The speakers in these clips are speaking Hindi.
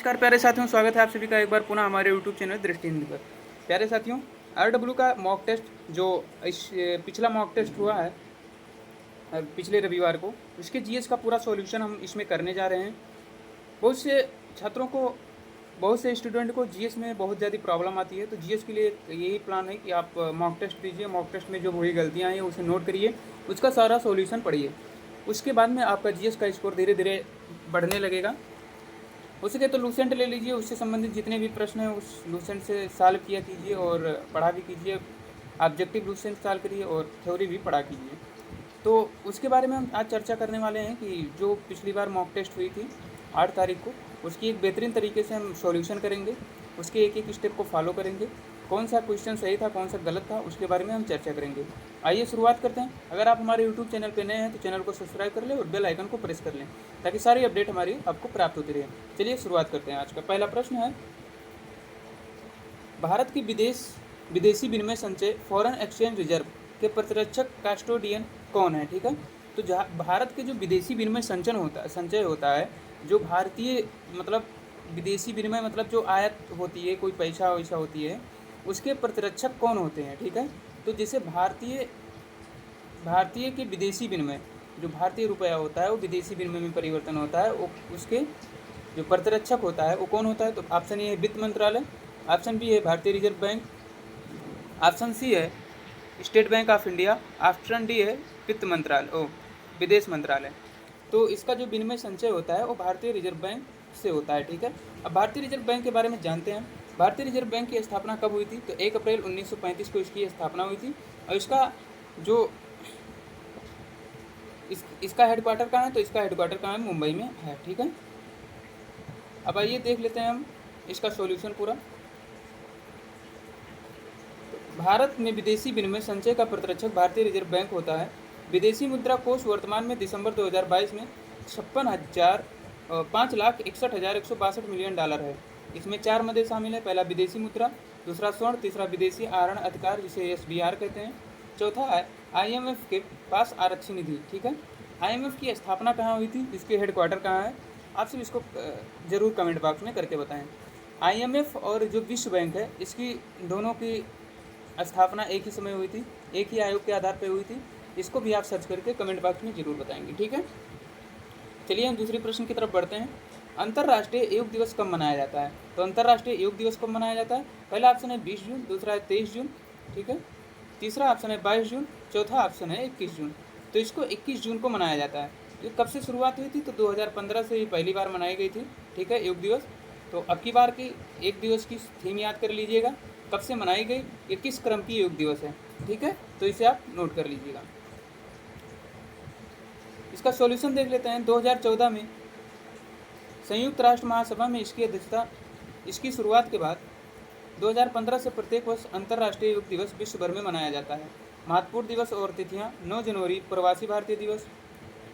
नमस्कार प्यारे साथियों, स्वागत है आप सभी का एक बार पुनः हमारे यूट्यूब चैनल दृष्टि हिंदी पर। प्यारे साथियों, आरडब्ल्यू का मॉक टेस्ट जो पिछला मॉक टेस्ट हुआ है पिछले रविवार को, उसके जीएस का पूरा सॉल्यूशन हम इसमें करने जा रहे हैं। बहुत से छात्रों को, बहुत से स्टूडेंट को जीएस में बहुत ज़्यादा प्रॉब्लम आती है, तो जीएस के लिए यही प्लान है कि आप मॉक टेस्ट दीजिए। मॉक टेस्ट में जो वही गलतियाँ हैं उसे नोट करिए, उसका सारा सॉल्यूशन पढ़िए। उसके बाद में आपका जीएस का स्कोर धीरे धीरे बढ़ने लगेगा। हो सके तो लूसेंट ले लीजिए, उससे संबंधित जितने भी प्रश्न हैं उस लूसेंट से सॉल्व किया कीजिए और पढ़ा भी कीजिए। ऑब्जेक्टिव लूसेंट सॉल्व करिए और थ्योरी भी पढ़ा कीजिए। तो उसके बारे में हम आज चर्चा करने वाले हैं कि जो पिछली बार मॉक टेस्ट हुई थी 8 तारीख को, उसकी एक बेहतरीन तरीके से हम सॉल्यूशन करेंगे। उसके एक एक स्टेप को फॉलो करेंगे। कौन सा क्वेश्चन सही था, कौन सा गलत था, उसके बारे में हम चर्चा करेंगे। आइए शुरुआत करते हैं। अगर आप हमारे यूट्यूब चैनल पर नए हैं तो चैनल को सब्सक्राइब कर लें और बेल आइकन को प्रेस कर लें ताकि सारी अपडेट हमारी आपको प्राप्त होती रहे। चलिए शुरुआत करते हैं। आज का पहला प्रश्न है, भारत की विदेशी विनिमय संचय फॉरेन एक्सचेंज रिजर्व के प्रतिरक्षक कास्टोडियन कौन है? ठीक है, तो भारत के जो विदेशी विनिमय संचय होता है, जो भारतीय मतलब विदेशी विनिमय मतलब जो आयात होती है, कोई पैसा वैसा होती है, उसके प्रतिरक्षक कौन होते हैं? ठीक है, तो जैसे भारतीय के विदेशी विनिमय, जो भारतीय रुपया होता है वो विदेशी विनिमय में परिवर्तन होता है, वो उसके जो प्रतिरक्षक होता है वो कौन होता है? तो ऑप्शन ए है वित्त मंत्रालय, ऑप्शन बी है भारतीय रिजर्व बैंक, ऑप्शन सी है state bank of India, option D है विदेश मंत्रालय। तो इसका जो विनिमय संचय होता है वो भारतीय रिजर्व बैंक से होता है। ठीक है, अब भारतीय रिजर्व बैंक के बारे में जानते हैं। भारतीय रिजर्व बैंक की स्थापना कब हुई थी? तो 1 अप्रैल 1935 को इसकी स्थापना हुई थी। और इसका जो इसका हेडक्वार्टर कहाँ है? तो इसका हेडक्वार्टर कहाँ है? मुंबई में है। ठीक है, अब आइए देख लेते हैं हम इसका सॉल्यूशन पूरा। भारत में विदेशी विनिमय संचय का प्रतिरक्षक भारतीय रिजर्व बैंक होता है। विदेशी मुद्रा कोष वर्तमान में दिसंबर 2022 में 5,61,162 मिलियन डॉलर है। इसमें 4 मदे शामिल है। पहला विदेशी मुद्रा, दूसरा स्वर्ण, तीसरा विदेशी आहरण अधिकार जिसे एसबीआर कहते हैं, चौथा है आईएमएफ के पास आरक्षी निधि। ठीक है, आईएमएफ की स्थापना कहाँ हुई थी? इसके हेडक्वार्टर कहाँ है? आप सब इसको ज़रूर कमेंट बॉक्स में करके बताएं। आईएमएफ और जो विश्व बैंक है, इसकी दोनों की स्थापना एक ही समय हुई थी, एक ही आयोग के आधार पर हुई थी। इसको भी आप सर्च करके कमेंट बॉक्स में ज़रूर बताएंगे। ठीक है, चलिए हम दूसरे प्रश्न की तरफ बढ़ते हैं। अंतर्राष्ट्रीय योग दिवस कब मनाया जाता है? तो अंतर्राष्ट्रीय योग दिवस कब मनाया जाता है? पहला ऑप्शन है 20 जून, दूसरा है 23 जून, ठीक है, तीसरा ऑप्शन है 22 जून, चौथा ऑप्शन है 21 जून। तो इसको 21 जून को मनाया जाता है। ये कब से शुरुआत हुई थी? तो 2015 से ये पहली बार मनाई गई थी। ठीक है, योग दिवस। तो अब की बार की एक दिवस की थीम याद कर लीजिएगा, कब से मनाई गई, ये किस क्रम की योग दिवस है। ठीक है, तो इसे आप नोट कर लीजिएगा। इसका सॉल्यूशन देख लेते हैं। 2014 में संयुक्त राष्ट्र महासभा में इसकी अध्यक्षता, इसकी शुरुआत के बाद 2015 से प्रत्येक वर्ष अंतर्राष्ट्रीय योग दिवस विश्व भर में मनाया जाता है। महत्वपूर्ण दिवस और तिथियां: 9 जनवरी प्रवासी भारतीय दिवस,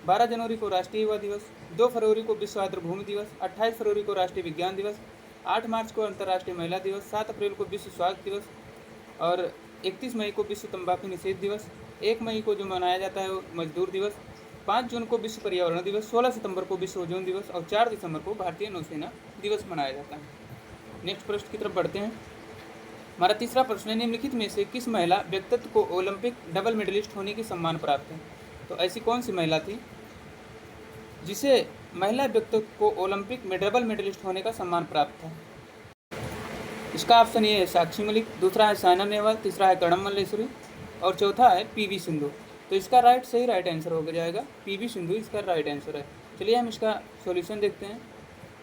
12 जनवरी को राष्ट्रीय युवा दिवस, 2 फरवरी को विश्व आर्द्रभूमि दिवस, 28 फरवरी को राष्ट्रीय विज्ञान दिवस, 8 मार्च को अंतर्राष्ट्रीय महिला दिवस, 7 अप्रैल को विश्व स्वास्थ्य दिवस और 31 मई को विश्व तंबाकू निषेध दिवस, 1 मई को जो मनाया जाता है वो मजदूर दिवस, 5 जून को विश्व पर्यावरण दिवस, 16 सितंबर को विश्व ओजोन दिवस और 4 दिसंबर को भारतीय नौसेना दिवस मनाया जाता है। नेक्स्ट प्रश्न की तरफ बढ़ते हैं। हमारा तीसरा प्रश्न है, निम्नलिखित में से किस महिला व्यक्तित्व को ओलंपिक डबल मेडलिस्ट होने की सम्मान प्राप्त है? तो ऐसी कौन सी महिला थी जिसे महिला व्यक्तित्व को ओलंपिक में डबल मेडलिस्ट होने का सम्मान प्राप्त था? इसका ऑप्शन ये है साक्षी मलिक, दूसरा है साइना नेहवाल, तीसरा है कर्णम मल्लेश्वरी और चौथा है पीवी सिंधु। तो इसका राइट आंसर हो जाएगा पीवी सिंधु, इसका राइट आंसर है। चलिए हम इसका सॉल्यूशन देखते हैं।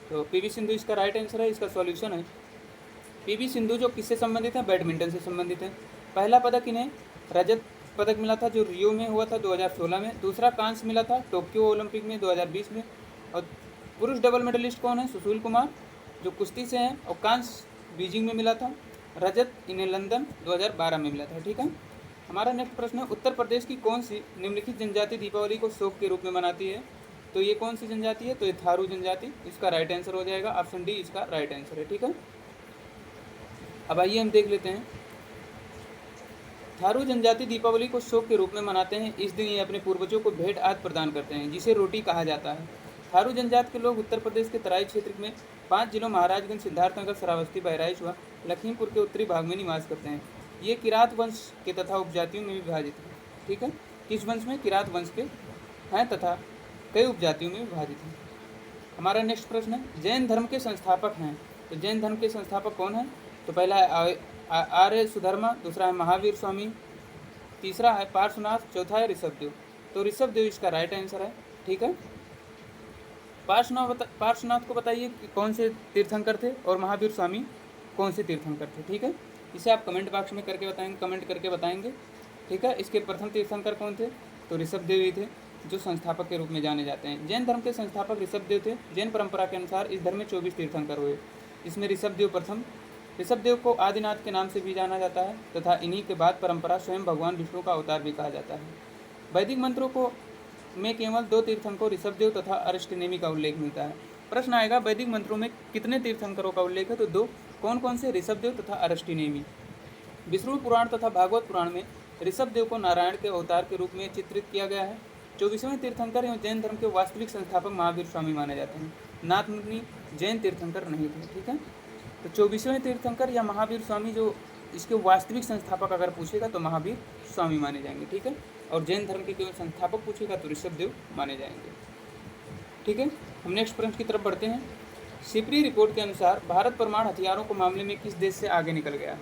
तो पीवी सिंधु इसका राइट आंसर है। इसका सॉल्यूशन है, पीवी सिंधु जो किससे संबंधित है? बैडमिंटन से संबंधित है। पहला पदक इन्हें रजत पदक मिला था जो रियो में हुआ था 2016 में, दूसरा कांस्य मिला था टोक्यो ओलंपिक में 2020 में। और पुरुष डबल मेडलिस्ट कौन है? सुशील कुमार जो कुश्ती से हैं, और कांस्य बीजिंग में मिला था, रजत इन्हें लंदन 2012 में मिला था। ठीक है, हमारा नेक्स्ट प्रश्न है, उत्तर प्रदेश की कौन सी निम्नलिखित जनजाति दीपावली को शोक के रूप में मनाती है? तो ये कौन सी जनजाति है? तो ये थारू जनजाति, इसका राइट आंसर हो जाएगा ऑप्शन डी, इसका राइट आंसर है। ठीक है, अब आइए हम देख लेते हैं। थारू जनजाति दीपावली को शोक के रूप में मनाते हैं। इस दिन ये अपने पूर्वजों को भेंट आदि प्रदान करते हैं जिसे रोटी कहा जाता है। थारू जनजाति के लोग उत्तर प्रदेश के तराई क्षेत्र में 5 जिलों महाराजगंज, सिद्धार्थनगर, श्रावस्ती, बहराइच व लखीमपुर के उत्तरी भाग में निवास करते हैं। ये किरात वंश के तथा उपजातियों में विभाजित है। ठीक है, किस वंश में? किरात वंश के हैं तथा कई उपजातियों में विभाजित हैं। हमारा नेक्स्ट प्रश्न है, जैन धर्म के संस्थापक हैं। तो जैन धर्म के संस्थापक कौन है? तो पहला है आर्य सुधर्मा, दूसरा है महावीर स्वामी, तीसरा है पार्श्वनाथ, चौथा है ऋषभदेव। तो ऋषभदेव इसका राइट आंसर है। ठीक है, पार्श्वनाथ को बताइए कि कौन से तीर्थंकर थे और महावीर स्वामी कौन से तीर्थंकर थे। ठीक है, इसे आप कमेंट बॉक्स में करके बताएंगे, कमेंट करके बताएंगे। ठीक है, इसके प्रथम तीर्थंकर कौन थे? तो ऋषभदेव ही थे, जो संस्थापक के रूप में जाने जाते हैं। जैन धर्म के संस्थापक ऋषभदेव थे। जैन परंपरा के अनुसार इस धर्म में 24 तीर्थंकर हुए, इसमें ऋषभदेव प्रथम। ऋषभदेव को आदिनाथ के नाम से भी जाना जाता है तथा इन्हीं के बाद परंपरा स्वयं भगवान विष्णु का अवतार भी कहा जाता है। वैदिक मंत्रों को में केवल 2 तीर्थंकरों ऋषभदेव तथा अरिष्टनेमि का उल्लेख मिलता है। प्रश्न आएगा, वैदिक मंत्रों में कितने तीर्थंकरों का उल्लेख है? तो 2। कौन कौन से? ऋषभदेव तथा अरिष्टनेमि। विष्णु पुराण तथा भागवत पुराण में ऋषभदेव को नारायण के अवतार के रूप में चित्रित किया गया है। 24वें तीर्थंकर एवं जैन धर्म के वास्तविक संस्थापक महावीर स्वामी माने जाते हैं। नाथ मुनि जैन तीर्थंकर नहीं थे। ठीक है, तो 24वें तीर्थंकर या महावीर स्वामी जो इसके वास्तविक संस्थापक अगर पूछेगा तो महावीर स्वामी माने जाएंगे। ठीक है, और जैन धर्म के केवल संस्थापक पूछेगा तो ऋषभदेव माने जाएंगे। ठीक है, हम नेक्स्ट प्रश्न की तरफ बढ़ते हैं। सिपरी रिपोर्ट के अनुसार भारत परमाणु हथियारों के मामले में किस देश से आगे निकल गया है?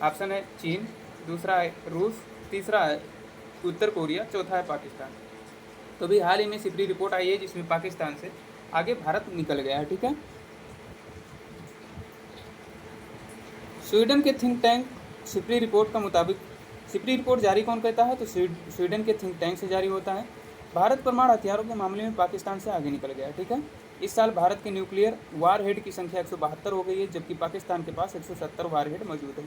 ऑप्शन है चीन, दूसरा है रूस, तीसरा है उत्तर कोरिया, चौथा है पाकिस्तान। तो भी हाल ही में सिपरी रिपोर्ट आई है जिसमें पाकिस्तान से आगे भारत निकल गया है। ठीक है, स्वीडन के थिंक टैंक सिपरी रिपोर्ट का मुताबिक, सिपरी रिपोर्ट जारी कौन करता है? तो स्वीडन के थिंक टैंक से जारी होता है। भारत परमाणु हथियारों के मामले में पाकिस्तान से आगे निकल गया है। ठीक है, इस साल भारत के न्यूक्लियर वारहेड की संख्या 172 हो गई है, जबकि पाकिस्तान के पास 170 वारहेड मौजूद है।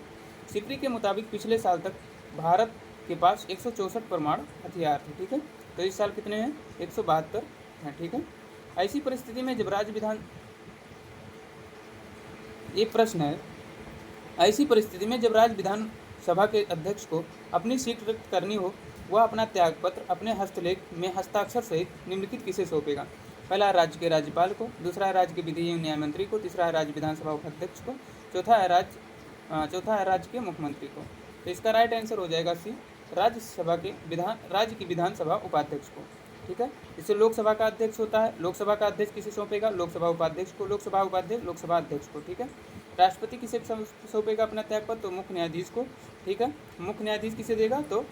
सिपरी के मुताबिक पिछले साल तक भारत के पास 164 परमाणु हथियार थे। ठीक है, तो इस साल कितने हैं? 172 हैं। ठीक है, ऐसी परिस्थिति में जब राज्य विधान, ये प्रश्न है, ऐसी परिस्थिति में जब राज्य विधानसभा के अध्यक्ष को अपनी सीट रिक्त करनी हो, वह अपना त्यागपत्र अपने हस्तलेख में हस्ताक्षर सहित निम्नलिखित किसे सौंपेगा? पहला राज्य के राज्यपाल को, दूसरा है राज्य के विधि एवं न्याय मंत्री को, तीसरा है राज्य विधानसभा उपाध्यक्ष को, चौथा है राज्य के मुख्यमंत्री को। तो इसका राइट आंसर हो जाएगा सी, राज्य की विधानसभा उपाध्यक्ष को। ठीक है, इससे लोकसभा का अध्यक्ष होता है, लोकसभा का अध्यक्ष किसे सौंपेगा? लोकसभा उपाध्यक्ष को, लोकसभा उपाध्यक्ष लोकसभा अध्यक्ष को। ठीक है, राष्ट्रपति किसे सौंपेगा अपना त्यागपत्र? तो मुख्य न्यायाधीश को। ठीक है, मुख्य न्यायाधीश किसे देगा? तो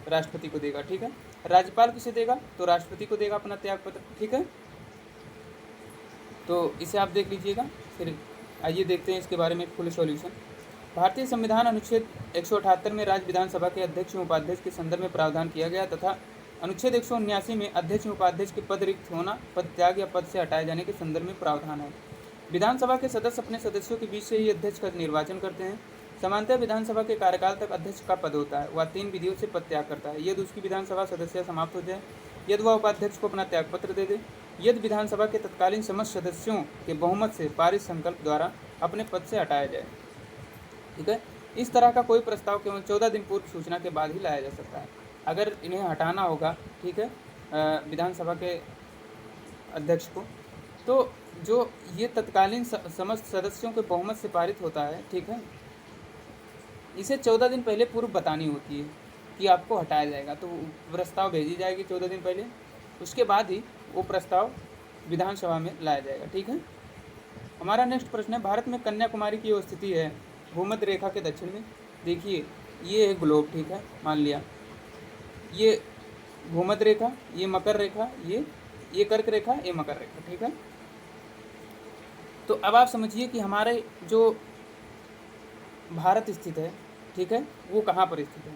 राष्ट्रपति को देगा। ठीक है, राज्यपाल किसे देगा? तो राष्ट्रपति को देगा अपना त्यागपत्र। ठीक है, तो इसे आप देख लीजिएगा। फिर आइए देखते हैं इसके बारे में फुल सॉल्यूशन। भारतीय संविधान अनुच्छेद 178 में राज्य विधानसभा के अध्यक्ष एवं उपाध्यक्ष के संदर्भ में प्रावधान किया गया तथा अनुच्छेद 179 में अध्यक्ष एवं उपाध्यक्ष के पद रिक्त होना, पद त्याग या पद से हटाए जाने के संदर्भ में प्रावधान है। विधानसभा के सदस्य अपने सदस्यों के बीच से ही अध्यक्ष का निर्वाचन करते हैं। सामान्यतः विधानसभा के कार्यकाल तक अध्यक्ष का पद होता है, वह 3 विधियों से पद त्याग करता है। यदि उसकी विधानसभा सदस्य समाप्त हो जाए, यदि वह उपाध्यक्ष को अपना त्यागपत्र दे दे, यदि विधानसभा के तत्कालीन समस्त सदस्यों के बहुमत से पारित संकल्प द्वारा अपने पद से हटाया जाए। ठीक है, इस तरह का कोई प्रस्ताव केवल 14 दिन पूर्व सूचना के बाद ही लाया जा सकता है। अगर इन्हें हटाना होगा, ठीक है, विधानसभा के अध्यक्ष को, तो जो ये तत्कालीन समस्त सदस्यों के बहुमत से पारित होता है, ठीक है, इसे 14 दिन पहले पूर्व बतानी होती है कि आपको हटाया जाएगा। तो प्रस्ताव भेजी जाएगी 14 दिन पहले, उसके बाद ही वो प्रस्ताव विधानसभा में लाया जाएगा। ठीक है, हमारा नेक्स्ट प्रश्न है, भारत में कन्याकुमारी की स्थिति है भूमध्य रेखा के दक्षिण में। देखिए, ये है ग्लोब, ठीक है, मान लिया ये भूमध्य रेखा, ये मकर रेखा, ये कर्क रेखा, ये मकर रेखा। ठीक है, तो अब आप समझिए कि हमारे जो भारत स्थित है, ठीक है, वो कहाँ पर स्थित है?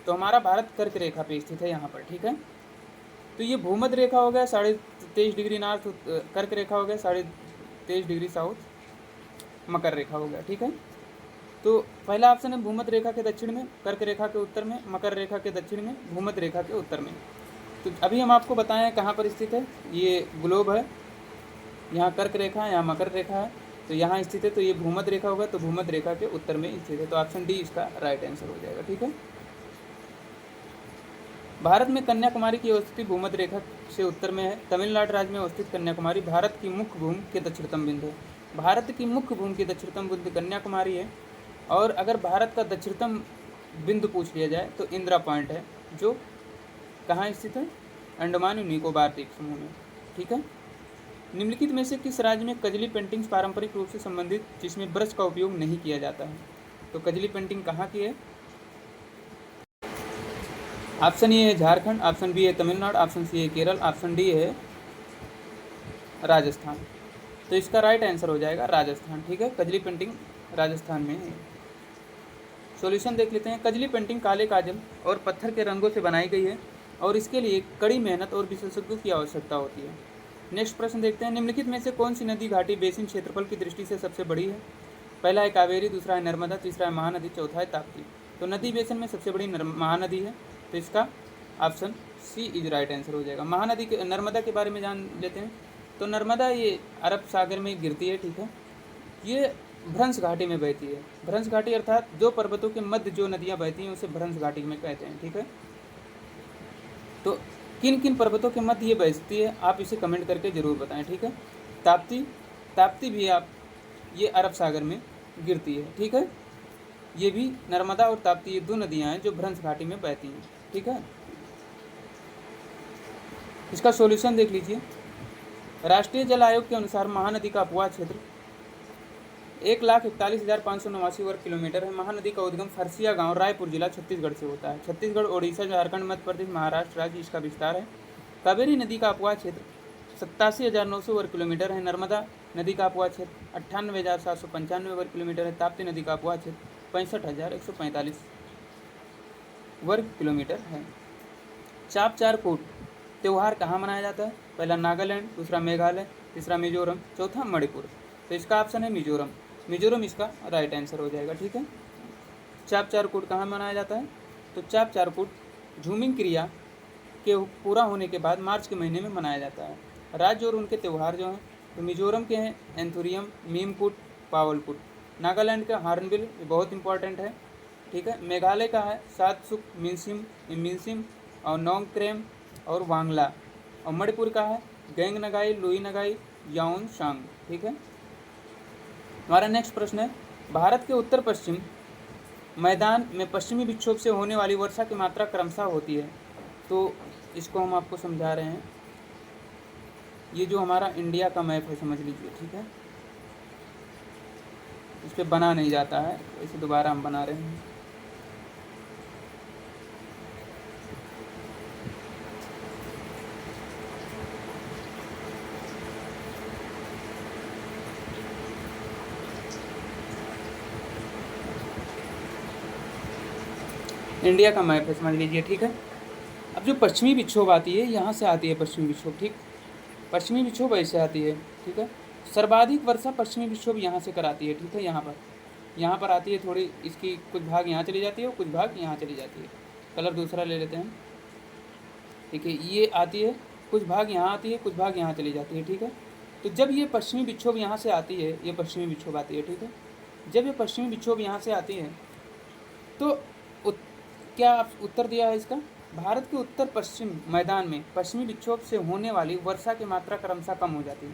तो हमारा भारत कर्क रेखा पे स्थित है, यहाँ पर। ठीक है, तो ये भूमध्य रेखा हो गया 23.5 डिग्री नॉर्थ, कर्क रेखा हो गया 23.5 डिग्री साउथ, मकर रेखा हो गया। ठीक है, तो पहला ऑप्शन है भूमध्य रेखा के दक्षिण में, कर्क रेखा के उत्तर में, मकर रेखा के दक्षिण में, भूमध्य रेखा के उत्तर में। तो अभी हम आपको बताएं कहाँ पर स्थित है। ये ग्लोब है, यहाँ कर्क रेखा है, यहाँ मकर रेखा है, तो यहाँ स्थित है। तो ये भूमध्य रेखा होगा, तो भूमध्य रेखा के उत्तर में स्थित है। तो ऑप्शन डी इसका राइट आंसर हो जाएगा। ठीक है, भारत में कन्याकुमारी की स्थिति भूमध्य रेखा से उत्तर में है। तमिलनाडु राज्य में अवस्थित कन्याकुमारी भारत की मुख्य भूमि के दक्षिणतम बिंदु है। भारत की मुख्य भूमि की दक्षिणतम बिंदु कन्याकुमारी है। और अगर भारत का दक्षिणतम बिंदु पूछ लिया जाए तो इंदिरा पॉइंट है, जो कहाँ स्थित है? अंडमान और निकोबार द्वीप समूह में। ठीक है। निम्नलिखित में से किस राज्य में कजली पेंटिंग्स पारंपरिक रूप से संबंधित जिसमें ब्रश का उपयोग नहीं किया जाता है? तो कजली पेंटिंग कहाँ की है? ऑप्शन ए है झारखंड, ऑप्शन बी है तमिलनाडु, ऑप्शन सी है केरल, ऑप्शन डी है राजस्थान। तो इसका राइट आंसर हो जाएगा राजस्थान। ठीक है, कजली पेंटिंग राजस्थान में है। सॉल्यूशन देख लेते हैं। कजली पेंटिंग काले काजल और पत्थर के रंगों से बनाई गई है और इसके लिए कड़ी मेहनत और विशेषज्ञों की आवश्यकता होती है। नेक्स्ट प्रश्न देखते हैं। निम्नलिखित में से कौन सी नदी घाटी बेसिन क्षेत्रफल की दृष्टि से सबसे बड़ी है? पहला है कावेरी, दूसरा है नर्मदा, तीसरा है महानदी, चौथा है ताप्ती। तो नदी बेसिन में सबसे बड़ी महानदी है, तो इसका option C is right answer हो जाएगा। महानदी के नर्मदा के बारे में जान लेते हैं। तो नर्मदा ये अरब सागर में गिरती है। ठीक है, ये भ्रंश घाटी में बहती है। भ्रंश घाटी अर्थात दो पर्वतों के मध्य जो नदियाँ बहती हैं उसे भ्रंश घाटी में कहते हैं। ठीक है, तो किन किन पर्वतों के मध्य ये बहती है आप इसे कमेंट करके ज़रूर बताएं। ठीक है, ताप्ती भी आप ये अरब सागर में गिरती है। ठीक है, ये भी नर्मदा और ताप्ती ये दो नदियाँ हैं जो भ्रंश घाटी में बहती हैं। ठीक है, इसका सॉल्यूशन देख लीजिए। राष्ट्रीय जल आयोग के अनुसार महानदी का अपवाह क्षेत्र 1,41,589 वर्ग किलोमीटर है। महानदी का उद्गम फरसिया गांव, रायपुर जिला, छत्तीसगढ़ से होता है। छत्तीसगढ़, ओडिशा, झारखंड, मध्य प्रदेश, महाराष्ट्र राज्य इसका विस्तार है। कावेरी नदी का अपवाह क्षेत्र 87,900 वर्ग किलोमीटर है। नर्मदा नदी का अपवाह क्षेत्र 98,795 वर्ग किलोमीटर है। ताप्ती नदी का अपवाह क्षेत्र 65,145 वर्ग किलोमीटर है। चाप चार कूट त्यौहार कहाँ मनाया जाता है? पहला नागालैंड, दूसरा मेघालय, तीसरा मिजोरम, चौथा मणिपुर। तो इसका ऑप्शन है मिजोरम। मिजोरम इसका राइट आंसर हो जाएगा। ठीक है, चाप चार कूट कहाँ मनाया जाता है? तो चाप चार कूट झूमिंग क्रिया के पूरा होने के बाद मार्च के महीने में मनाया जाता है। राज्य और उनके त्यौहार जो हैं तो मिजोरम के हैं एंथुरियम, मीमकुट, पावलकुट। नागालैंड का हार्नबिल बहुत इंपॉर्टेंट है। ठीक है, मेघालय का है सातसुक, मिनसिम और नोंगक्रेम और वांगला। और मणिपुर का है गैंग नगाई, लुई नगाई, याउन शांग। ठीक है, हमारा नेक्स्ट प्रश्न है। भारत के उत्तर पश्चिम मैदान में पश्चिमी विक्षोभ से होने वाली वर्षा की मात्रा क्रमशः होती है। तो इसको हम आपको समझा रहे हैं। ये जो हमारा इंडिया का मैप है समझ लीजिए। ठीक है, इस पर बना नहीं जाता है, इसे दोबारा हम बना रहे हैं। इंडिया का मैप है समझ लीजिए। ठीक है, अब जो पश्चिमी विक्षोभ आती है यहाँ से आती है पश्चिमी विक्षोभ। ठीक, पश्चिमी विक्षोभ ऐसे आती है। ठीक है, सर्वाधिक वर्षा पश्चिमी विक्षोभ यहाँ से कराती है। ठीक है, यहाँ पर आती है थोड़ी, इसकी कुछ भाग यहाँ चली जाती है और कुछ भाग यहाँ चली जाती है। कलर दूसरा ले लेते हैं। ठीक है, ये आती है, कुछ भाग यहाँ आती है, कुछ भाग यहाँ चली जाती है। ठीक है, तो जब ये पश्चिमी विक्षोभ यहाँ से आती है, ये पश्चिमी विक्षोभ आती है। ठीक है, जब ये पश्चिमी विक्षोभ यहाँ से आती है तो क्या उत्तर दिया है इसका? भारत के उत्तर पश्चिम मैदान में पश्चिमी विक्षोभ से होने वाली वर्षा की मात्रा क्रमशः कम हो जाती है।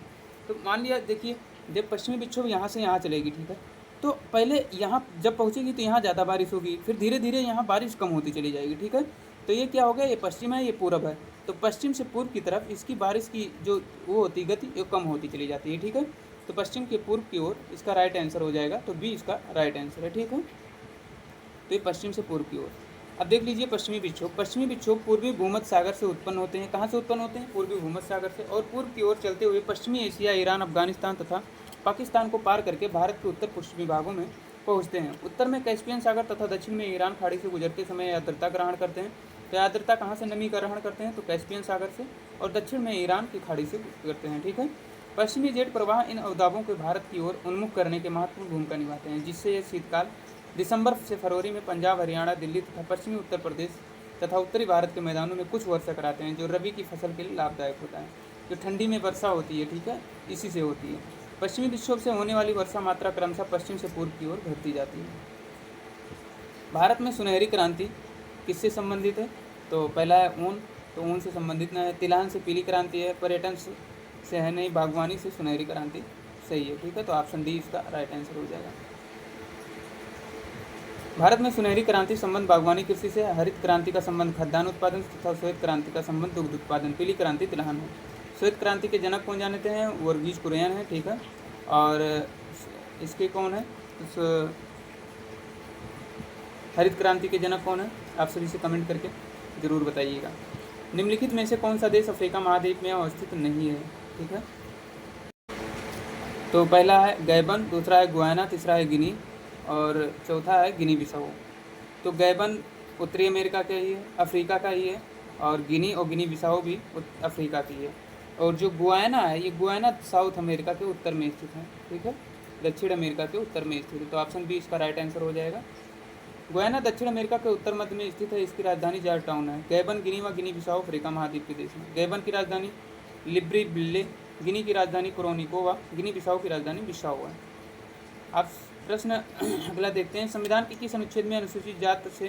तो मान लिया, देखिए जब पश्चिमी विक्षोभ यहाँ से यहाँ चलेगी, ठीक है, तो पहले यहाँ जब पहुँचेगी तो यहाँ ज़्यादा बारिश होगी, फिर धीरे धीरे यहाँ बारिश कम होती चली जाएगी। ठीक है, तो ये क्या हो गया, ये पश्चिम है, ये पूरब है, तो पश्चिम से पूर्व की तरफ इसकी बारिश की जो वो होती गति ये कम होती चली जाती है। ठीक है, तो पश्चिम के पूर्व की ओर इसका राइट आंसर हो जाएगा, तो बी इसका राइट आंसर है। ठीक है, तो ये पश्चिम से पूर्व की ओर। अब देख लीजिए पश्चिमी विक्षोभ पूर्वी भूमध्य सागर से उत्पन्न होते हैं। कहाँ से उत्पन्न होते हैं? पूर्वी भूमध्य सागर से, और पूर्व की ओर चलते हुए पश्चिमी एशिया, ईरान, अफगानिस्तान तथा पाकिस्तान को पार करके भारत के उत्तर पश्चिमी भागों में पहुँचते हैं। उत्तर में कैस्पियन सागर तथा दक्षिण में ईरान खाड़ी से गुजरते समय आर्द्रता ग्रहण करते हैं। तो आर्द्रता कहाँ से नमी ग्रहण करते हैं? तो कैस्पियन सागर से, और दक्षिण में ईरान की खाड़ी से करते हैं। ठीक है, पश्चिमी जेट प्रवाह इन अवदाबों को भारत की ओर उन्मुख करने के महत्वपूर्ण भूमिका निभाते हैं, जिससे ये शीतकाल दिसंबर से फरवरी में पंजाब, हरियाणा, दिल्ली तथा पश्चिमी उत्तर प्रदेश तथा उत्तरी भारत के मैदानों में कुछ वर्षा कराते हैं, जो रबी की फसल के लिए लाभदायक होता है। जो ठंडी में वर्षा होती है, ठीक है, इसी से होती है। पश्चिमी विक्षोभ से होने वाली वर्षा मात्रा क्रमशः पश्चिम से पूर्व की ओर घटती जाती है। भारत में सुनहरी क्रांति किससे संबंधित है? तो पहला है ऊन, तो ऊन से संबंधित न है। तिलहन से पीली क्रांति है। पर्यटन से है नहीं, बागवानी से सुनहरी क्रांति सही है, ठीक है। तो ऑप्शन डी इसका राइट आंसर हो जाएगा। भारत में सुनहरी क्रांति संबंध बागवानी कृषि से, हरित क्रांति का संबंध खाद्यान्न उत्पादन तथा श्वेत क्रांति का संबंध दुग्ध उत्पादन, पीली क्रांति तिलहन है। श्वेत क्रांति के जनक कौन जानते हैं? वर्गीज कुरियन है, ठीक है। और इसके कौन है? हरित क्रांति के जनक कौन है? आप सभी से कमेंट करके ज़रूर बताइएगा। निम्नलिखित में से कौन सा देश अफ्रीका महाद्वीप में अवस्थित नहीं है? ठीक है, तो पहला है गैबन, दूसरा है गुयाना, तीसरा है गिनी और चौथा है गिनी बिसाऊ। तो गैबन उत्तरी अमेरिका का ही है, अफ्रीका का ही है, और गिनी और गिनी बिसाऊ भी अफ्रीका की है। और जो गुयाना है, ये गुयाना साउथ अमेरिका के उत्तर में स्थित है, ठीक है, दक्षिण अमेरिका के उत्तर में स्थित है। तो ऑप्शन बी इसका राइट आंसर हो जाएगा। गुयाना दक्षिण अमेरिका के उत्तर मध्य में स्थित है। इसकी राजधानी जॉर्ज टाउन है। गैबन, गिनी व गिनी बिसाऊ अफ्रीका महाद्वीप के देश हैं। गैबन की राजधानी लिब्रिविले, गिनी की राजधानी क्रोनिको व गिनी बिसाऊ की राजधानी बिसाऊ है। आप प्रश्न अगला देखते हैं। संविधान के किस अनुच्छेद में अनुसूचित जात से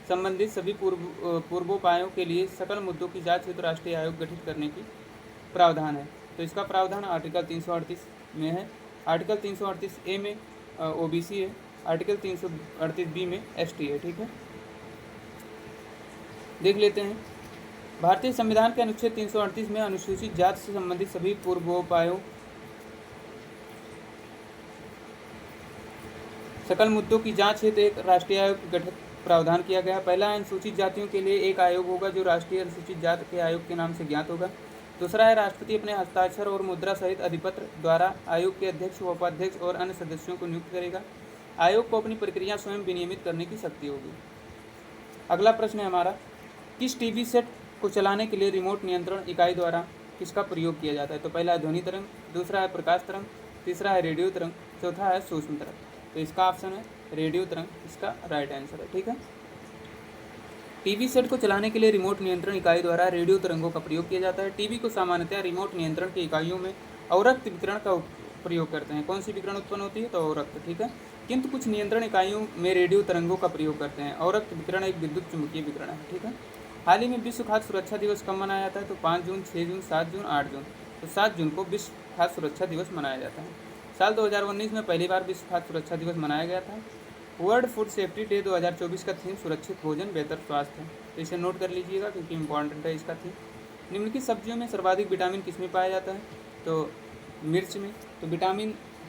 संबंधित सभी पूर्वोपायों के लिए सकल मुद्दों की जांच हेतु राष्ट्रीय आयोग गठित करने की प्रावधान है? तो इसका प्रावधान आर्टिकल 338 में है। आर्टिकल 338 ए में ओबीसी है, आर्टिकल 338 बी में एसटी है, ठीक है। देख लेते हैं। भारतीय संविधान के अनुच्छेद 338 में अनुसूचित जात से संबंधित सभी पूर्वोपायों सकल मुद्दों की जांच हेतु एक राष्ट्रीय आयोग गठित प्रावधान किया गया। पहला, अनुसूचित जातियों के लिए एक आयोग होगा जो राष्ट्रीय अनुसूचित जात के आयोग के नाम से ज्ञात होगा। दूसरा है, राष्ट्रपति अपने हस्ताक्षर और मुद्रा सहित अधिपत्र द्वारा आयोग के अध्यक्ष व उपाध्यक्ष और अन्य सदस्यों को नियुक्त करेगा। आयोग को अपनी प्रक्रिया स्वयं विनियमित करने की शक्ति होगी। अगला प्रश्न है हमारा, किस टीवी सेट को चलाने के लिए रिमोट नियंत्रण इकाई द्वारा किसका प्रयोग किया जाता है? तो पहला है ध्वनि तरंग, दूसरा है प्रकाश तरंग, तीसरा है रेडियो तरंग, चौथा है सूक्ष्म तरंग। तो इसका ऑप्शन है रेडियो तरंग, इसका राइट आंसर है, ठीक है। टीवी सेट को चलाने के लिए रिमोट नियंत्रण इकाई द्वारा रेडियो तरंगों का प्रयोग किया जाता है। टीवी को सामान्यतः रिमोट नियंत्रण की इकाइयों में अवरक्त विकिरण का प्रयोग करते हैं। कौन सी विकिरण उत्पन्न होती है? तो अवरक्त, ठीक है। किंतु कुछ नियंत्रण इकाइयों में रेडियो तरंगों का प्रयोग करते हैं। अवरक्त विकिरण एक विद्युत चुंबकीय विकिरण है, ठीक है। हाल ही में विश्व खाद्य सुरक्षा दिवस कब मनाया जाता है? तो 5 जून, 6 जून, 7 जून, 8 जून। तो 7 जून को विश्व खाद्य सुरक्षा दिवस मनाया जाता है। साल 2019 में पहली बार विश्व खाद्य सुरक्षा दिवस मनाया गया था। वर्ल्ड फूड सेफ्टी डे 2024 का थीम सुरक्षित भोजन बेहतर स्वास्थ्य है। तो इसे नोट कर लीजिएगा क्योंकि इंपॉर्टेंट है इसका थीम। निम्नलिखित सब्जियों में सर्वाधिक विटामिन किस में पाया जाता है? तो मिर्च में। तो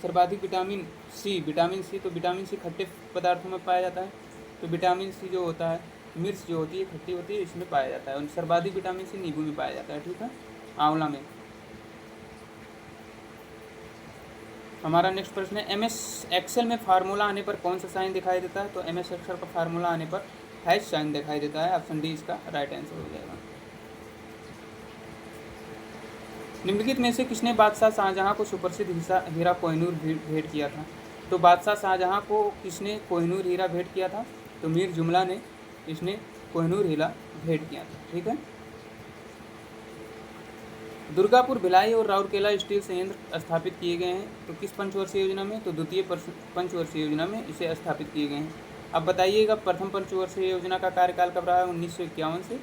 सर्वाधिक विटामिन सी, तो विटामिन सी खट्टे पदार्थों में पाया जाता है। तो विटामिन सी जो होता है, मिर्च जो होती है खट्टी होती है, इसमें पाया जाता है। और सर्वाधिक विटामिन सी नींबू में पाया जाता है, ठीक है, आंवला में। हमारा नेक्स्ट प्रश्न है, MS एक्सेल में फार्मूला आने पर कौन सा साइन दिखाई देता है? तो MS एक्सेल का फार्मूला आने पर हैश साइन दिखाई देता है। ऑप्शन डी इसका राइट आंसर हो जाएगा। निम्नलिखित में से किसने बादशाह शाहजहां को सुप्रसिद्ध हीरा कोहिनूर भेंट किया था? तो बादशाह शाहजहां को किसने कोहिनूर हीरा भेंट किया था? तो मीर जुमला ने इसने कोहिनूर हीरा भेंट किया था, ठीक है। दुर्गापुर, भिलाई और राउरकेला स्टील संयंत्र स्थापित किए गए हैं। तो किस पंचवर्षीय योजना में? तो द्वितीय पंचवर्षीय योजना में इसे स्थापित किए गए हैं। अब बताइएगा प्रथम पंचवर्षीय योजना का कार्यकाल कब रहा है? 1951 से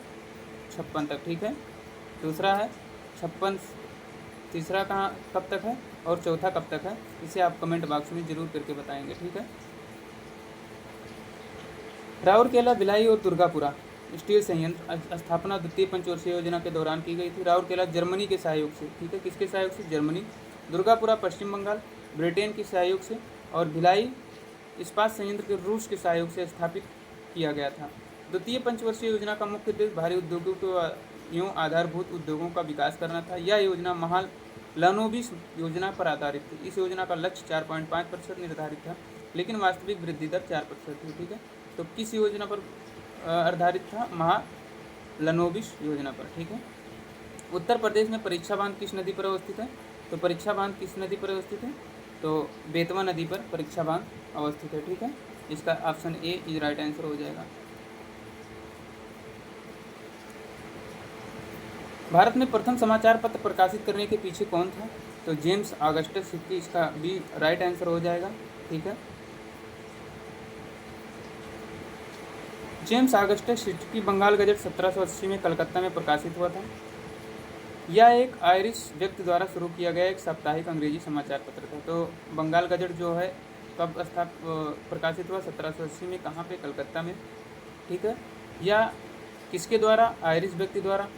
56 तक, ठीक है। दूसरा है 56, तीसरा कब तक है और चौथा कब तक है? इसे आप कमेंट बॉक्स में जरूर करके बताएंगे, ठीक है। राउरकेला, भिलाई और दुर्गापुरा स्टील संयंत्र स्थापना द्वितीय पंचवर्षीय योजना के दौरान की गई थी। राउरकेला जर्मनी के सहयोग से, ठीक है, किसके सहयोग से? जर्मनी। दुर्गापुरा पश्चिम बंगाल, ब्रिटेन के सहयोग से। और भिलाई इस्पात संयंत्र के रूस के सहयोग से स्थापित किया गया था। द्वितीय पंचवर्षीय योजना का मुख्य उद्देश्य भारी उद्योगों को एवं आधारभूत उद्योगों का विकास करना था। यह योजना महालनोबिस योजना पर आधारित थी। इस योजना का लक्ष्य 4.5% निर्धारित था, लेकिन वास्तविक वृद्धि दर 4% थी, ठीक है। तो किस योजना पर आधारित था? महालनोबिस योजना पर, ठीक है। उत्तर प्रदेश में परीक्षा बांध किस नदी पर अवस्थित है? तो परीक्षा बांध किस नदी पर अवस्थित है? तो बेतवा नदी पर परीक्षा बांध अवस्थित है, ठीक है। इसका option A is right answer हो जाएगा। भारत में प्रथम समाचार पत्र प्रकाशित करने के पीछे कौन था? तो जेम्स ऑगस्टस हिक्की, इसका बी राइट आंसर हो जाएगा, ठीक है। James Augustus Hicky Bengal Gazette 1780 में कलकत्ता में प्रकाशित हुआ था। यह एक आयरिश व्यक्ति द्वारा शुरू किया गया एक साप्ताहिक अंग्रेजी समाचार पत्र था। तो बंगाल गजट जो है कब प्रकाशित हुआ? 1780 में। कहाँ पे? कलकत्ता में। ठीक है। या किसके द्वारा? आयरिश व्यक्ति द्वारा।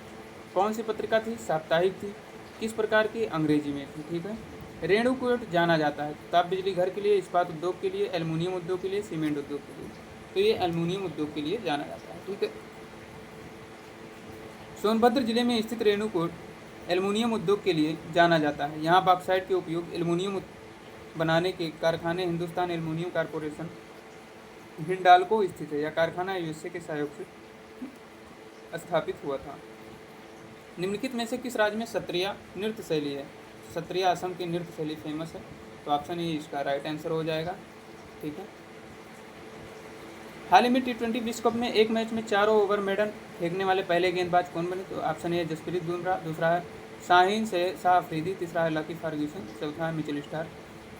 कौन सी पत्रिका थी? साप्ताहिक थी। किस प्रकार की? अंग्रेजी में थी। ठीक है। रेणुकूट जाना जाता है ताप बिजली घर के लिए, इस्पात उद्योग के लिए, एल्युमिनियम उद्योग के लिए, सीमेंट उद्योग के लिए। तो ये एल्युमिनियम उद्योग के लिए जाना जाता है। ठीक है। सोनभद्र जिले में स्थित रेणुकूट एल्युमिनियम उद्योग के लिए जाना जाता है। यहाँ बॉक्साइट के उपयोग एल्युमिनियम बनाने के कारखाने हिंदुस्तान एल्युमिनियम कॉरपोरेशन हिंडाल्को स्थित है। यह कारखाना यूएसए के सहयोग से स्थापित हुआ था। निम्नलिखित में से किस राज्य में सत्रिया नृत्य शैली है? सत्रिया असम की नृत्य शैली फेमस है। तो ऑप्शन ए इसका राइट आंसर हो जाएगा। ठीक है। हाल ही में T20 विश्व कप में एक मैच में 4 ओवर मेडन फेंकने वाले पहले गेंदबाज कौन बने? तो ऑप्शन ए जसप्रीत बुमराह, दूसरा है शाहीन शाह अफरीदी, तीसरा है लकी फर्ग्यूसन, चौथा है मिचेल स्टार्क।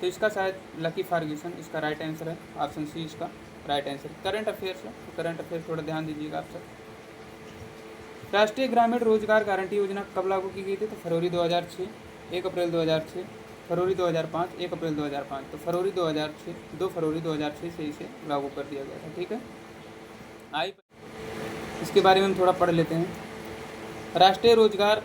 तो इसका शायद लकी फर्ग्यूसन इसका राइट आंसर है। ऑप्शन सी इसका राइट आंसर। करंट अफेयर्स है, तो करंट अफेयर्स थोड़ा ध्यान दीजिएगा आप सब। राष्ट्रीय ग्रामीण रोजगार गारंटी योजना कब लागू की गई थी? तो फरवरी 2006, 1 अप्रैल 2006, फरवरी 2005, 1 अप्रैल 2005। तो फरवरी 2006, 2 फरवरी 2006 से इसे लागू कर दिया गया था। ठीक है। इसके बारे में हम थोड़ा पढ़ लेते हैं। राष्ट्रीय रोजगार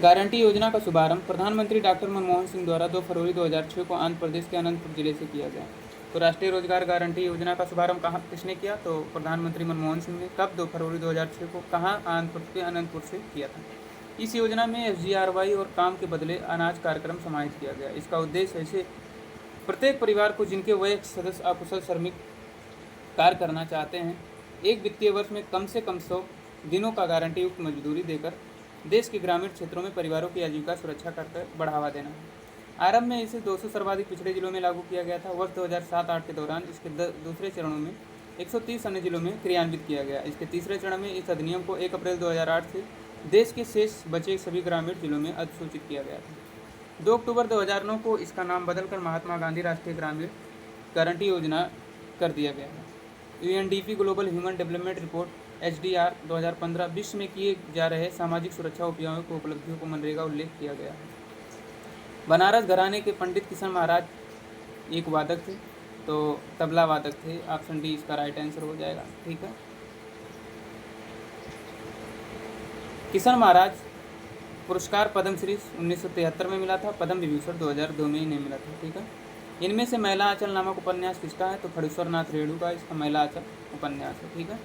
गारंटी योजना का शुभारंभ प्रधानमंत्री डॉक्टर मनमोहन सिंह द्वारा 2 फरवरी 2006 को आंध्र प्रदेश के अनंतपुर जिले से किया गया। तो राष्ट्रीय रोजगार गारंटी योजना का शुभारंभ कहाँ किसने किया? तो प्रधानमंत्री मनमोहन सिंह ने। कब? 2 फरवरी 2006 को। कहाँ? आंध्र प्रदेश के अनंतपुर से किया था। इस योजना में FGRY और काम के बदले अनाज कार्यक्रम समाहित किया गया। इसका उद्देश्य ऐसे प्रत्येक परिवार को जिनके वयस्क सदस्य अकुशल श्रमिक कार्य करना चाहते हैं, एक वित्तीय वर्ष में कम से कम 100 दिनों का गारंटी युक्त मजदूरी देकर देश के ग्रामीण क्षेत्रों में परिवारों की आजीविका सुरक्षा करके बढ़ावा देना है। आरंभ में इसे 200 सर्वाधिक पिछड़े जिलों में लागू किया गया था। वर्ष 2007-8 के दौरान इसके दूसरे चरणों में 130 अन्य जिलों में क्रियान्वित किया गया। इसके तीसरे चरण में इस अधिनियम को 1 अप्रैल 2008 से देश के शेष बचे सभी ग्रामीण जिलों में अधिसूचित किया गया था। 2 अक्टूबर 2009 को इसका नाम बदलकर महात्मा गांधी राष्ट्रीय ग्रामीण गारंटी योजना कर दिया गया है। UNDP global human development report HDR 2015 विश्व में किए जा रहे सामाजिक सुरक्षा उपायों को उपलब्धियों को मनरेगा उल्लेख किया गया है। बनारस घराने के पंडित किशन महाराज एक वादक थे, तो तबला वादक थे। ऑप्शन डी इसका राइट आंसर हो जाएगा। ठीक है। किशन महाराज पुरस्कार पद्मश्री 1973 में मिला था, पद्म विभूषण 2002 में इन्हें मिला था। ठीक है। इनमें से महिला आंचल नामक उपन्यास किसका है? तो फणीश्वर नाथ रेणु का इसका महिला आंचल उपन्यास है। ठीक है।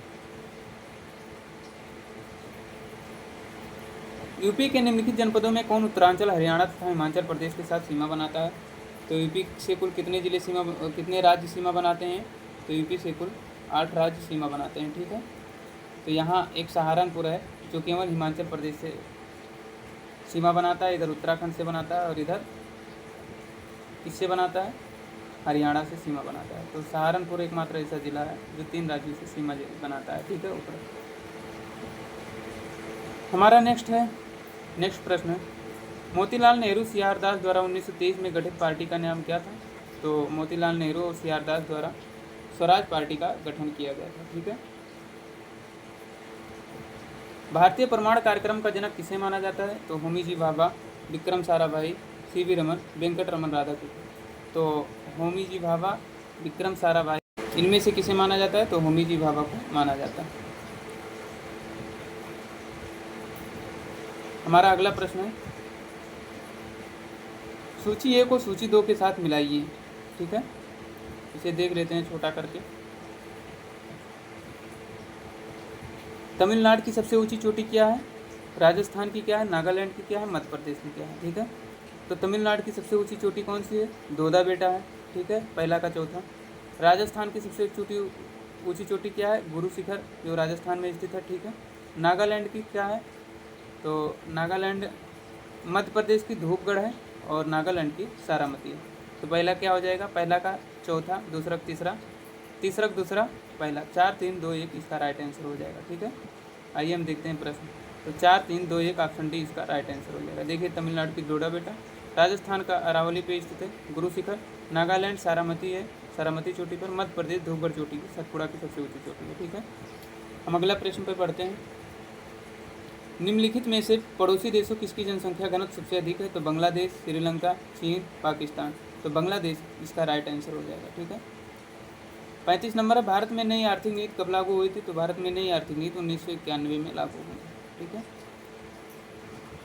यूपी के निम्नलिखित जनपदों में कौन उत्तरांचल, हरियाणा तथा हिमाचल प्रदेश के साथ सीमा बनाता है? तो यूपी से कुल कितने राज्य सीमा बनाते हैं? तो यूपी से कुल 8 राज्य सीमा बनाते हैं। ठीक है। तो यहाँ एक सहारनपुर है जो केवल हिमाचल प्रदेश से सीमा बनाता है, इधर उत्तराखंड से बनाता है और इधर किससे बनाता है? हरियाणा से सीमा बनाता है। तो सहारनपुर एकमात्र ऐसा जिला है जो 3 राज्यों से सीमा बनाता है। ठीक है। ऊपर हमारा नेक्स्ट प्रश्न है, मोतीलाल नेहरू सीआर दास द्वारा 1923 में गठित पार्टी का नाम क्या था? तो मोतीलाल नेहरू और सीआर दास द्वारा स्वराज पार्टी का गठन किया गया था। ठीक है। भारतीय परमाणु कार्यक्रम का जनक किसे माना जाता है? तो होमी जी भाभा, विक्रम साराभाई, CV रमन, वेंकट रमन राधाकृष्णन। तो होमी जी भाभा, विक्रम साराभाई, इनमें से किसे माना जाता है? तो होमी जी भाभा को माना जाता है। हमारा अगला प्रश्न है, सूची ए को सूची 2 के साथ मिलाइए। ठीक है। इसे देख लेते हैं छोटा करके। तमिलनाडु की सबसे ऊंची चोटी क्या है? राजस्थान की क्या है? नागालैंड की क्या है? मध्य प्रदेश की क्या है? ठीक है। तो तमिलनाडु की सबसे ऊंची चोटी कौन सी है? दोदा बेटा है। ठीक है। पहला का चौथा। राजस्थान की सबसे ऊंची चोटी क्या है? गुरु शिखर जो राजस्थान में स्थित है। ठीक है। नागालैंड की क्या है? तो नागालैंड मध्य प्रदेश की धूपगढ़ है और नागालैंड की सारामती है। तो पहला क्या हो जाएगा? पहला का चौथा, दूसरा का तीसरा, तीसरा का दूसरा, पहला। 4 3 2 1 इसका राइट आंसर हो जाएगा। ठीक है। आइए हम देखते हैं प्रश्न। तो 4 3 2 1 ऑप्शन डी इसका राइट आंसर हो जाएगा। देखिए, तमिलनाडु की दोडा बेटा, राजस्थान का अरावली पे स्थित है गुरु शिखर, नागालैंड सारामती है, सारामती चोटी पर, मध्य प्रदेश धूपगढ़ चोटी की, सतपुड़ा की सबसे ऊंची चोटी है। ठीक है, हम अगला प्रश्न पर पढ़ते हैं। निम्नलिखित में से पड़ोसी देशों किसकी जनसंख्या घनत्व सबसे अधिक है? तो बांग्लादेश, श्रीलंका, चीन, पाकिस्तान। तो बांग्लादेश इसका राइट आंसर हो जाएगा। ठीक है, 35 नंबर है, भारत में नई आर्थिक नीति कब लागू हुई थी? तो भारत में नई आर्थिक नीति 1991 में लागू हुई। ठीक है,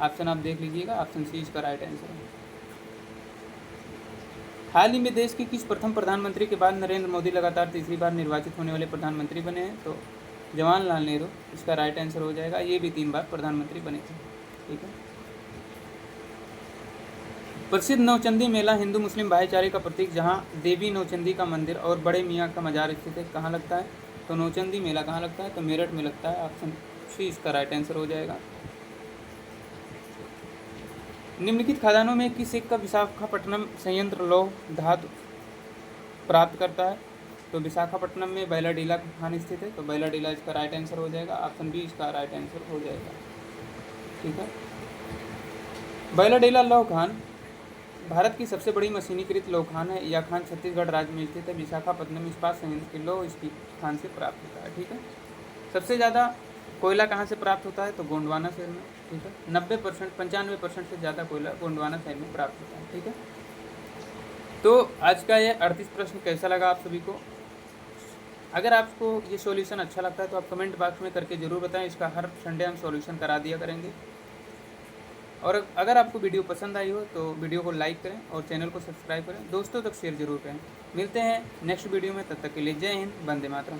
ऑप्शन आप देख लीजिएगा, ऑप्शन सी इसका राइट आंसर है। हाल ही में देश के किस प्रथम प्रधानमंत्री के बाद नरेंद्र मोदी लगातार तीसरी बार निर्वाचित होने वाले प्रधानमंत्री बने हैं? तो जवाहरलाल नेहरू इसका राइट आंसर हो जाएगा। ये भी 3 बार प्रधानमंत्री बने थे। ठीक है, प्रसिद्ध नौचंदी मेला हिंदू मुस्लिम भाईचारे का प्रतीक, जहां देवी नौचंदी का मंदिर और बड़े मियाँ का मजार स्थित है, कहाँ लगता है? तो नौचंदी मेला कहाँ लगता है? तो मेरठ में लगता है। ऑप्शन सी इसका राइट आंसर हो जाएगा। निम्नलिखित खदानों में किस एक का विशाखापट्टनम संयंत्र लौह धातु प्राप्त करता है? तो विशाखापट्टनम में बैलाडीला खान स्थित है, तो बैलाडीला इसका राइट आंसर हो जाएगा। ऑप्शन बी इसका राइट आंसर हो जाएगा। ठीक है, बैलाडीला लौह खान भारत की सबसे बड़ी मशीनीकृत लौह खान है। यह खान छत्तीसगढ़ राज्य में स्थित है। विशाखापट्टनम इस्पात संयंत्र के लौह इसकी खान से प्राप्त होता है। ठीक है, सबसे ज़्यादा कोयला कहाँ से प्राप्त होता है? तो गोंडवाना शहर में। ठीक है, 90% 95% से ज़्यादा कोयला गोंडवाना शहर में प्राप्त होता है। ठीक है, तो आज का ये 38 प्रश्न कैसा लगा आप सभी को? अगर आपको ये सॉल्यूशन अच्छा लगता है तो आप कमेंट बॉक्स में करके ज़रूर बताएं। इसका हर संडे हम सॉल्यूशन करा दिया करेंगे। और अगर आपको वीडियो पसंद आई हो तो वीडियो को लाइक करें और चैनल को सब्सक्राइब करें, दोस्तों तक शेयर जरूर करें। मिलते हैं नेक्स्ट वीडियो में, तब तक के लिए जय हिंद, वंदे मातरम।